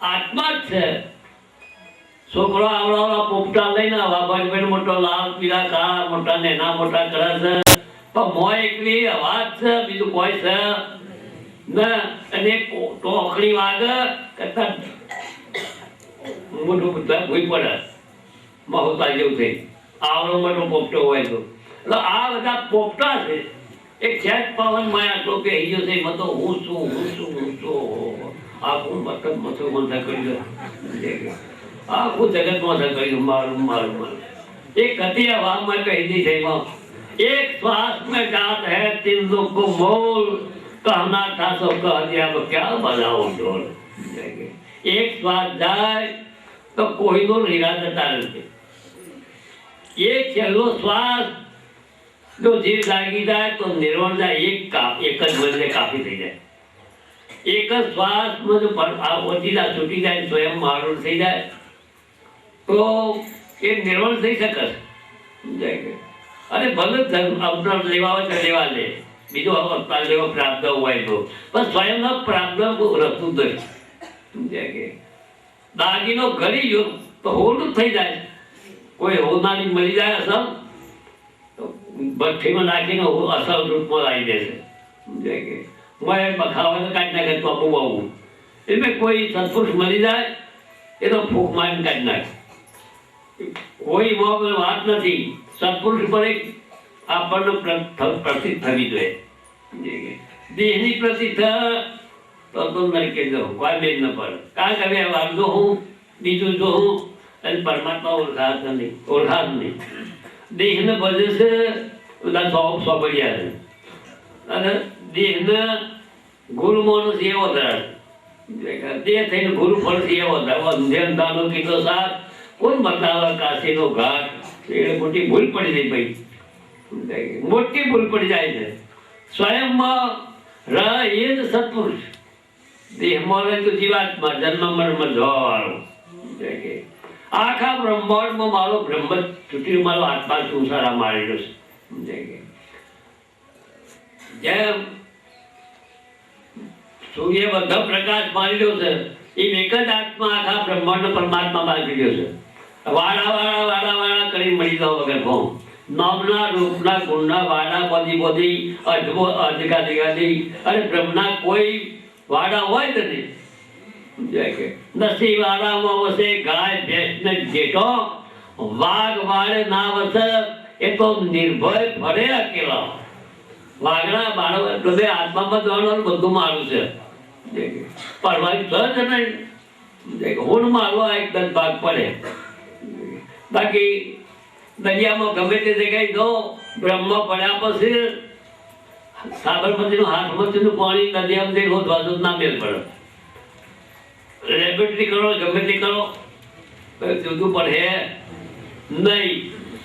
આત્મા જ છે. છોકરો આવડો પોપટા લઈને વાભાઈ મોટો લાલ પીળા કાળા મોટા ને એના મોટા કરે છે, પણ મોય એકલી અવાજ છે, બીજું કોઈ છે ના. અને ટોકડી વાગે કરતા મોટું બધા ભૂઈ પડે મહોતા જેવું થઈ આવડો મોટો પોપટો હોય તો. એટલે આ બધા પોપટા છે. એક ખેત પવન માયા તો કે હિયો છે મતો હું છું આખું મતલબ મથું મંથા કર્યું આખું જગત મંથા કર્યું મારું મારું મારું. एक कथी हवा में कहती थी वो एक श्वास में जात है तीन लोग को मोल कहना था तो कह दिया वो क्या बनाओ ढोल. एक श्वास जाए तो कोई नो निराश रहते. एक छेल्लो श्वास जो जीव जागी जाए तो निर्वण जाए एक ज महीने काफी थी जाए. एक ज श्वास में जो वतीला छूटी जाए स्वयं मारून थी जाए तो ये निर्वण થઈ શકે. અરે ભલે અવતાર લેવા હોય તો લેવા લે, બીજો અવતાર લેવા પ્રાપ્ત હોય તો પણ સ્વયંના પ્રાપ્ત રસ્તું જ સમજાય કે દાગીનો ઘડી ગયો તો હોલું થઈ જાય. કોઈ હોનારી મળી જાય અસલ તો ભઠ્ઠીમાં નાખીને અસલ રૂપમાં લાવી દેશે સમજાય કે મોય બખાવે તો કાઢી નાખે તો આપું આવું એટલે કોઈ સત્પુરુષ મળી જાય એ તો ફૂંક મારીને કાઢી નાખે. કોઈ વાત નથી. સત્પુરુષ પર એક આપણને પ્રતિત થવી જોઈએ. દેહની પ્રતિત તો નરકે જવું કોઈ બેન ન પડે. કારણ કે હવે વાંધો હું બીજું જો હું અને પરમાત્મા ઓળખાત નહીં. દેહને ભજે છે બધા સોબડિયા છે અને દેહને ગુરુ માણસ એવો ધરાવે. દેહ થઈને ગુરુ ફળ એવો ધરાવે. અંધાનો કીધો સાથ કોણ બતાવે કાશીનો ઘાટ. એ મોટી ભૂલ પડી જાય ભાઈ, મોટી ભૂલ પડી જાય છે. સ્વયંમાં રહ એ જ સત્પુરુષ. દેહમાં રહે તો જીવાત્મા જન્મ મરણ જવા વાળો. આખા બ્રહ્માંડમાં મારો બ્રહ્મ છૂટી મારો આત્મા સંસારા મારેલો છે. જેમ સૂર્ય બધા પ્રકાશ મારેલો છે એમ એક જ આત્મા આખા બ્રહ્માંડ પરમાત્મા બાંધેલો છે. વાડા કરી મળી જાવ વગર ભોમ નામના રૂપના ગુણના વાડા બધી અધગાદી અને બ્રહ્મના કોઈ વાડા હોય નથી. નસી વાડામાં વસે ગાય ભેંસને જેઠો વાઘ વાડે ના વસે એ તો નિર્ભય ફરે અકેલા. વાઘના બાળક બધે આત્મામાં જવાનું બધું મારું છે પરમાત્મા સહજ નહીં. હું મારવા એકદમ ભાગ પડે. બાકી દરિયામાં ગમે તે જગ્યાએ જો બ્રહ્મ પડ્યા પછી સાબરમતીનું હાથમતીનું પાણી દરિયામાં જઈ રોજ વાજુ ના મેળ પડે. લેબોરેટરી કરો ગમે તે કરો જુદું પડે નહીં.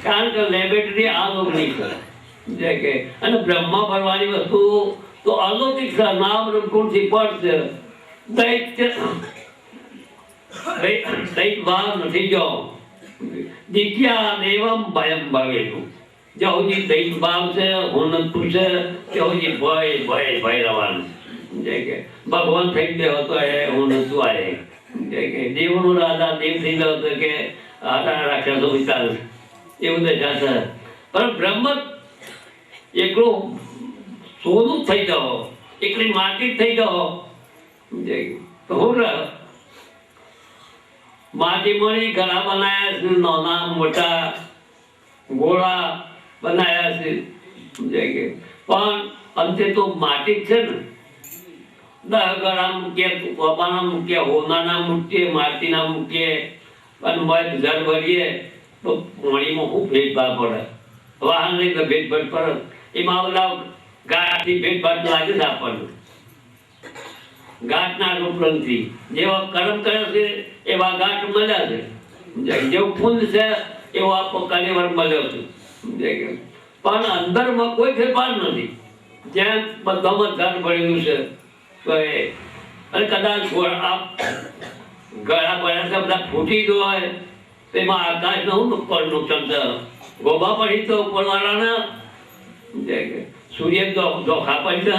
કારણ કે લેબોરેટરી આ લોક નહીં કરે કે અને બ્રહ્મ ભરવાની વસ્તુ તો અલૌકિક છે. નામ રૂપથી પડશે. દૈત્ય ભાવ નથી જો દિત્યા દેવમ ભયમ ભવેલું. જે હજી દૈત ભાવ છે હું નતું છે તે હજી ભય રહેવાનું. ભગવાન થઈ ગયો હતો એ હું નતું આવે કે દેવનું રાજા દેવ થઈ ગયો હતો કે રાક્ષસો વિચાર એવું દશા છે. પણ બ્રહ્મ એકલું સોનું થઈ જાઓ, એકલી માટી થઈ જાઓ તો હું માટી મળી ઘડા બનાયા છે, નાના મોટા ગોળા બનાયા છે પણ અંતે તો માટી જ છે ને. 10 ગળા મૂકીએ, કપાના મૂકીએ, હોનાના મૂકીએ, માટીના મૂકીએ અને મધ જળ ભરીએ તો પાણીમાં ખૂબ ભેદભાવ પડે. વાહન લઈ તો ભેદભાવ પડે. એમાં બધા ગાંઠથી ભેદભાવ લાગે છે આપણને. ગાંઠના રૂપરંગથી જેવા કર્મ કરે છે એવા ગાંઠ મળ્યા છે. જેવું ફૂલ છે એવો આપણો કલેવર મળ્યો છે. પણ અંદરમાં કોઈ ફેરફાર નથી. જેમ બધામાં ધન ભરેલું છે અને કદાચ ગળા પડ્યા છે બધા ફૂટી ગયો હોય તો એમાં આકાશને હું નુકસાન છે. ગોબા પડી તો ઉપરવાળાને સૂર્ય ધોખા પડી છે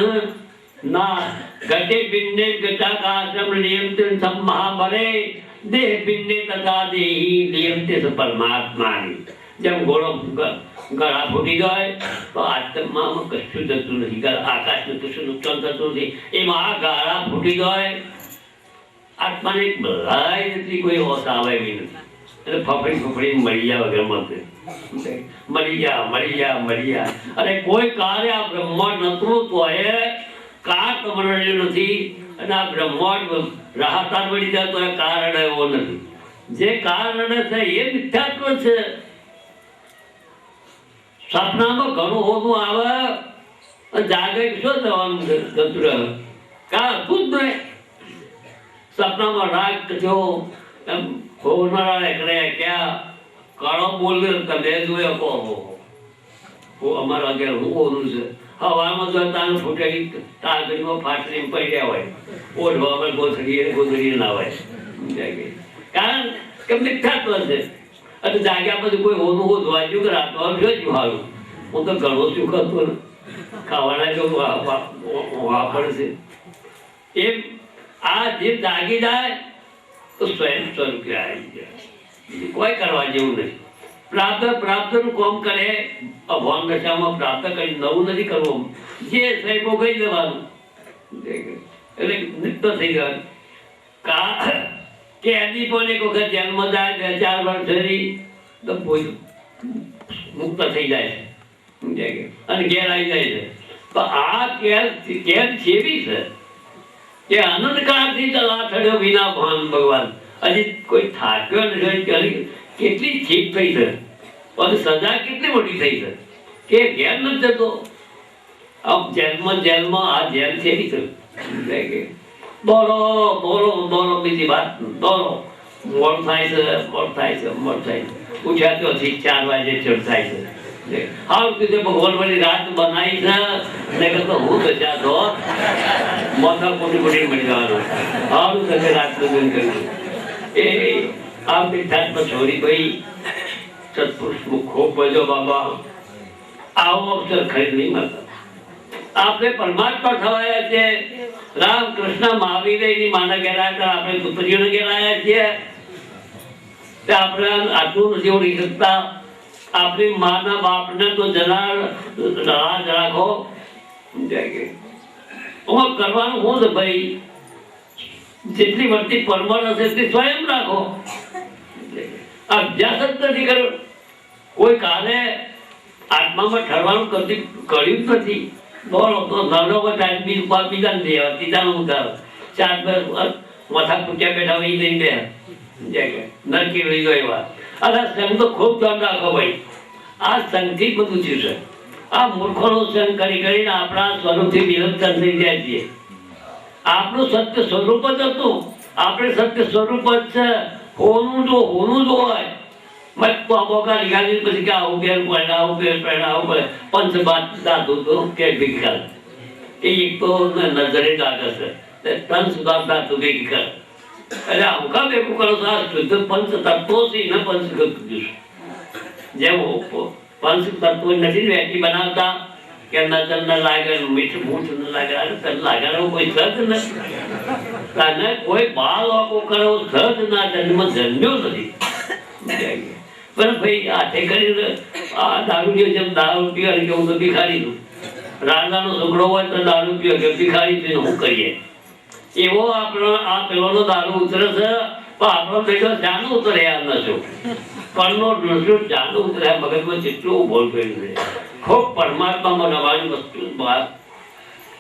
ના ગતે પિંડે ગતાકાશમ નિયમતે મહાબલે દેહ પિંડે તથા દેહી નિયમતે પરમાત્માની. જેમ ઘોડો ગળા ફૂટી જાય તો આત્મામાં કશું થતું નથી, આકાશનું કશું નુકસાન થતું નથી. એમાં આ ગાળા ફૂટી જાય આત્માને બધાય નથી, કોઈ હોશ આવે એવી નથી. એટલે ફફડી મરી જાય વગર મરી જા. અને કોઈ કાર્ય આ બ્રહ્માંડ નતું તો એ કાર મળેલું નથી. અને આ બ્રહ્માંડ રાહતાર મળી જાય તો એ કારણ એવો નથી. જે કારણ છે એ મિથ્યાત્વ છે. સપનામાં ઘણું હોતું આવે જાગે શું થવાનું જતું રહે, કા હતું જ નહીં. સપનામાં રાગ થયો એમ હોનારા એકડે ક્યાં કાળો બોલ્યો તમે જોયો કહો અમારા ઘેર હું હોનું છે. હવામાં જો તાનું ફૂટેલી તાગડીમાં ફાટલી પડ્યા હોય ઓઢવામાં ગોધડી ના હોય. કારણ કે મિથ્યાત્વ છે. અને જાગ્યા પછી કોઈ હોનું હો ધોવાજ્યું કે રાતો જોયું હારું. હું તો ઘણો સુખ હતો ને ખાવાના જો વાપરશે એમ. આ જે જાગી જાય તો સ્વયં સ્વરૂપે આવી જાય, કોઈ કરવા જેવું નથી. પ્રાપ્તનું કામ કરે અભણ દશામાં પ્રાપ્ત કરી નવું નથી કરવું. જે સાહેબો કહી દેવાનું એટલે નિત્ય થઈ જવાનું. કે એની પણ એક વખત જન્મ જાય 2-4 વર્ષ સુધી તો મુક્ત થઈ જાય છે અને ઘેર આવી જાય છે. તો આ કેદ જેવી છે કે અનંતકાળથી ચલા થયો વિના ભાન ભગવાન. હજી કોઈ થાક્યો નથી. કેટલી છીપ થઈ છે અને સજા કેટલી મોટી થઈ છે કે ઘેર નથી જતો. આમ જેલમાં આ જેલ જેવી છે. બોલો બીજી વાત બોલો. મોડ થાય છે. ઉઠ્યા તો 4 વાગે ચડ થાય છે. હાલ કીધું ભગવાન વાળી રાત બનાવી છે ને કહતો હું બચા દો મોટા કોટી મળી જવાનું. હાલું થશે રાત કર્યું એ આ મિથ્યાત્મ છોડી ભાઈ સત્પુરુષ ખૂબ બજો બાબા. આવો અવસર ખરીદ નહીં મળતા. આપણે પરમાત્મા થવાયા છે. રામ કૃષ્ણ મહાવીર માના ગેરાયા હતા, આપણે પુત્રીઓને ગેરાયા છીએ. આપણે આટલું નથી ઓળી શકતા. આપણી માના બાપને તો જરા રાખો. કરવાનું શું છે ભાઈ? જેટલી વર્તી પરમાર હશે તે સ્વયં રાખો. અભ્યાસ જ નથી કર્યો. કોઈ કાલે આત્મામાં ઠરવાનું કર્યું જ નથી. બોલો તો નવરો બીજાને દેવા ત્રીજાનો ઉધારો 4 માથા પૂછ્યા બેઠા હોય લઈને બે નરકી લઈ ગયો એવા. અને સંઘ તો ખૂબ ધ્યાન રાખો ભાઈ. આ સંઘથી બધું થયું છે. આ મૂર્ખોનો સંઘ કરીને આપણા સ્વરૂપથી વિલક્ષણ થઈ જાય છીએ. આપણું સત્ય સ્વરૂપ જ હતું. આપણે સત્ય સ્વરૂપ જ છે. હોનું જો હોય મોકા નિકાલી પછી કે આવું બેન આવું પંચ બાદ દાદુ તો કે ભીખર કે એક તો નજરે લાગે છે તન સુધાર દાદુ ભીખર. એટલે આવું કા ભેગું કરો છો? આ શુદ્ધ પંચ તત્વો છે ને પંચ જેમ પંચ તત્વો નથી વેચી બનાવતા કે નજર ન લાગે મીઠું મૂઠ ન લાગે. તન લાગે કોઈ સજ નથી. તને કોઈ બાળ વાકો કરો સજ ના જન્મ્યો નથી. પણ ભાઈ હાથે કરીને આ દારૂ જેમ દારૂ પીવા કે હું તો ભિખારી છું. રાજાનો છોકરો હોય તો દારૂ પીવા કે ભિખારી છું શું કરીએ? એવો આપણો આ પેલોનો દારૂ ઉતરે છે પણ આપણો બેટો જાનું ઉતરે યાદ નથી. પણનો નશો જાનું ઉતરે મગજમાં જેટલું બોલ કર્યું છે. ખૂબ પરમાત્મામાં રવાની વસ્તુ બહાર.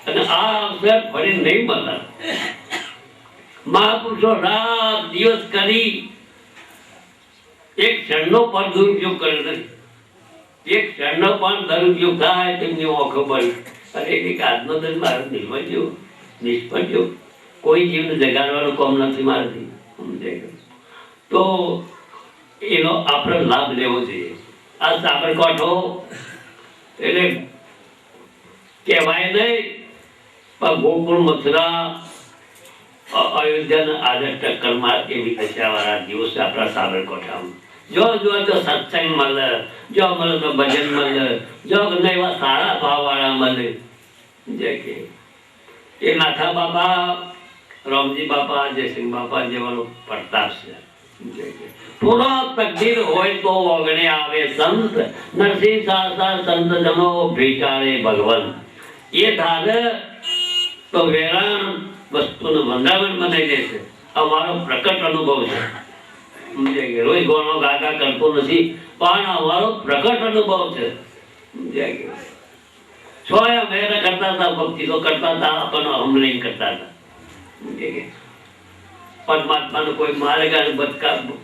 અને આ અવસર ફરી નહીં મળતા. મહાપુરુષો રાત દિવસ કરી એક ક્ષણનો પણ દુરુપયોગ કર્યો નથી. એક ક્ષણનો પણ દુરુપયોગ થાય તેમની ઓખો પડી. અને એક આજનો દિન મારો નિષ્ફળ ગયો. કોઈ જીવને જગાડવાનું કામ નથી મારાથી. તો એનો આપણે લાભ લેવો જોઈએ. આ સાબરકાંઠો એટલે કહેવાય નહીં પણ ગોકુળ મથુરા અયોધ્યાના આદર ટક્કરમાં એવી દશાવાળા દિવસ આપણા સાબરકાંઠામાં જો તો સત્સંગ મળે, જો મળે તો ભજન મળે, જો એવા સારા ભાવવાળા મળે. જે કે એ નાથા બાપા, રામજી બાપા, જયસિંહ બાપા જેવાનો પ્રતાપ છે. પૂરો તકદીર હોય તો ઓગણે આવે સંત, નરસિંહ સાસા સંત જનો ભેટાળે ભગવાન. એ ધારે તો વેરાણ વસ્તુનું વંદાવન બનાવી દે છે. અમારો પ્રકટ અનુભવ છે. સમજાય કે રોજ ગોળનો ગાગા કરતો નથી, પણ અમારો પ્રકટ અનુભવ છે. સમજાય કે સ્વયં મેરે કરતા હતા, ભક્તિ તો કરતા હતા, પણ હમ નહીં કરતા હતા. સમજાય કે પરમાત્માનો કોઈ માર્ગ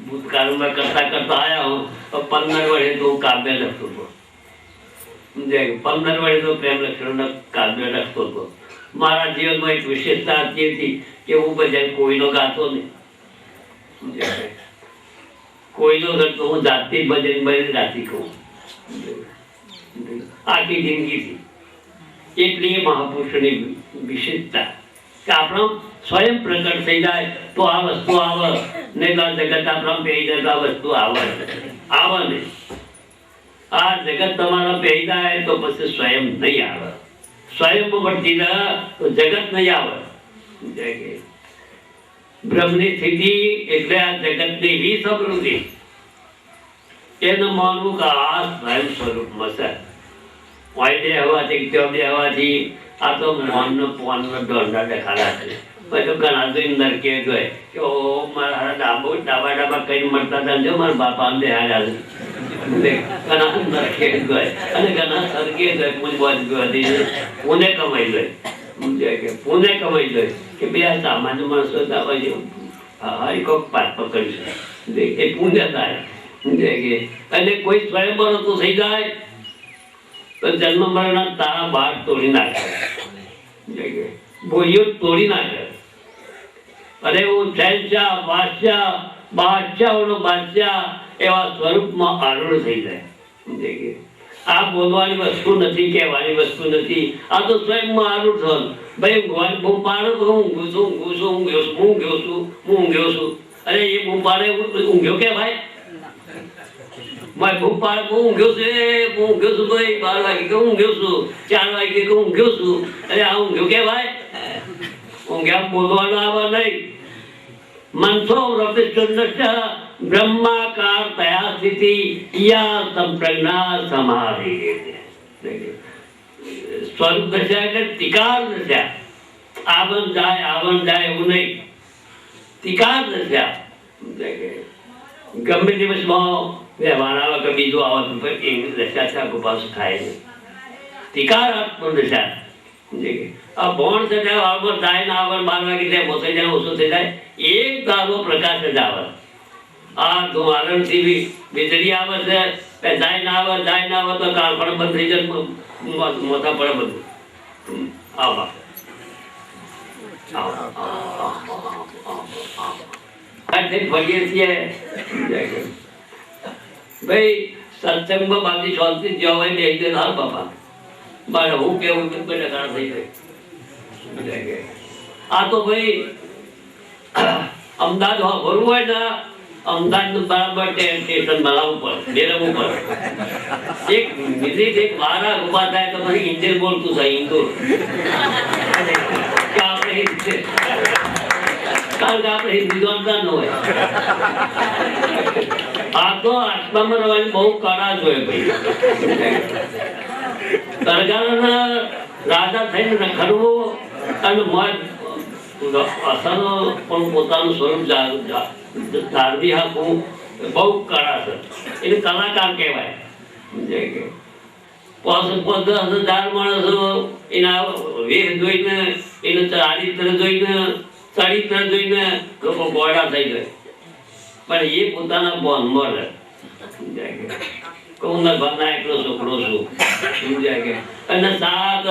ભૂતકાળમાં કરતા કરતા આવ્યા હું 15 વર્ષે તો હું કાવ્ય લખતો હતો. સમજાય 15 વર્ષે તો પ્રેમ લક્ષણના કાવ્ય લખતો હતો. મારા જીવનમાં એક વિશેષતા હતી કે હું બધા કોઈનો ગાતો નહીં. સમજાય કોઈનો કરતો હું જાતિ ભજન ગાતી કહું આખી જિંદગીથી. એટલી મહાપુરુષની વિશેષતા કે આપણો સ્વયં પ્રકટ થઈ જાય તો આ વસ્તુ આવે, નહીં તો આ જગત આપણા પહેરી જાય તો આ વસ્તુ આવે નહીં. આ જગત તમારા પહેરી જાય તો પછી સ્વયં નહીં આવે. સ્વયં વર્તી રહે તો જગત નહીં આવે. બ્રહ્મની સ્થિતિ એટલે આ જગતની હિ સમૃદ્ધિ. એનું માનવું કે આ સ્વયં સ્વરૂપમાં છે. હોય બે હવાથી ત્યાં બે હવાથી આ તો મોનનો પોનનો દોંડા દેખાડા છે. પછી તો ઘણા તો નરકે ગયે કે ઓ મારા ડાબા કઈ મળતા હતા જો મારા બાપા અમને હાર્યા ઘણા નરકે ગયે અને ઘણા સરકે ગયે. પુણે કમાઈ ગયે. સમજાય કે પુણે કમાઈ ગયે કે બે આ સામાન્ય માણસો હા કોક પાક પકડ્યું છે એ પુણ્ય થાય. સમજાય કે અને કોઈ સ્વયંવર તો થઈ જાય તો જન્મ મરણના તારા બાર તોડી નાખે, બોલીઓ તોડી નાખે. અને હું શહેનશાહ, બાદશાહોનો બાદશાહ એવા સ્વરૂપમાં આરૂઢ થઈ જાય. આ બોલવાની વસ્તુ નથી, કહેવાની વસ્તુ નથી. આ તો સ્વયંમાં આરૂઢ થવાનું. ભાઈ બૂમ પાડો તો હું ઊંઘું છું, ઊંઘ્યો છું. અને એ બૂમ પાડે ઊંઘ્યો કે ભાઈ બૂમ પાડે હું ઊંઘ્યો છું ભાઈ 12 વાગે કે ઊંઘ્યો છું, 4 વાગે કે ઊંઘ્યો છું. અરે આ ઊંઘ્યો કે ભાઈ ઊંઘ્યા બોલવાનું આવે નહીં. મનસો રવિચંદ્ર બ્રહ્માકાર તયા સ્થિતિ યા સંપ્રજ્ઞા સમાધિ. સ્વરૂપ દશા એટલે તિકાર દશા. આવન જાય એવું નહીં. તિકાર દશા. ગમે દિવસમાં વ્યવહાર આવે કે બીજું આવે તો એવી દશા છે. ગોપાસ થાય નહીં. તિકાર આત્મદશા. આ ભણ છે આવર જાય ને આવર 12 વાગે જાય ઓછો જાય ઓછો થઈ જાય. એક ધારો પ્રકાશ જ આવે. આ ધુમારણથી વીજળી આવે છે, જાય ના આવે તો કારખાના બંધ થઈ જાય, મોટા પડે બધું. આવા ફરીએ છીએ ભાઈ સત્સંગમાં બાકી શાંતિ જવાય બે હાલ બાપા મારે હું કેવું ટકા થઈ જાય. આ તો ભાઈ અમદાવાદ ભરવું હોય ને અમદાવાદ બરાબર સ્ટેશન બનાવવું પડે, બેરમવું પડે. એક મિનિટ એક વારા ઉભા થાય તો પછી ઇન્ડિયન બોલતું થાય ઇન્દોર. કારણ કે આપણે હિન્દી જાણતા ન હોય. આ તો આત્મામાં રહેવાની બહુ કળા જોઈએ ભાઈ. સરકારના રાજા થઈને રખડવું અને અસર પણ પોતાનું સ્વરૂપ ધારવી આપવું બહુ કળા છે. એને કલાકાર કહેવાય. 10,000 માણસો એના વેહ જોઈને, એનું ચારિત્ર જોઈને લોકો ગોળા થઈ જાય. પણ એ પોતાના બોનમાં રહે. સમજાય કે હું ઘરના એકલો છોકરો છું. સમજાય કે અને શાક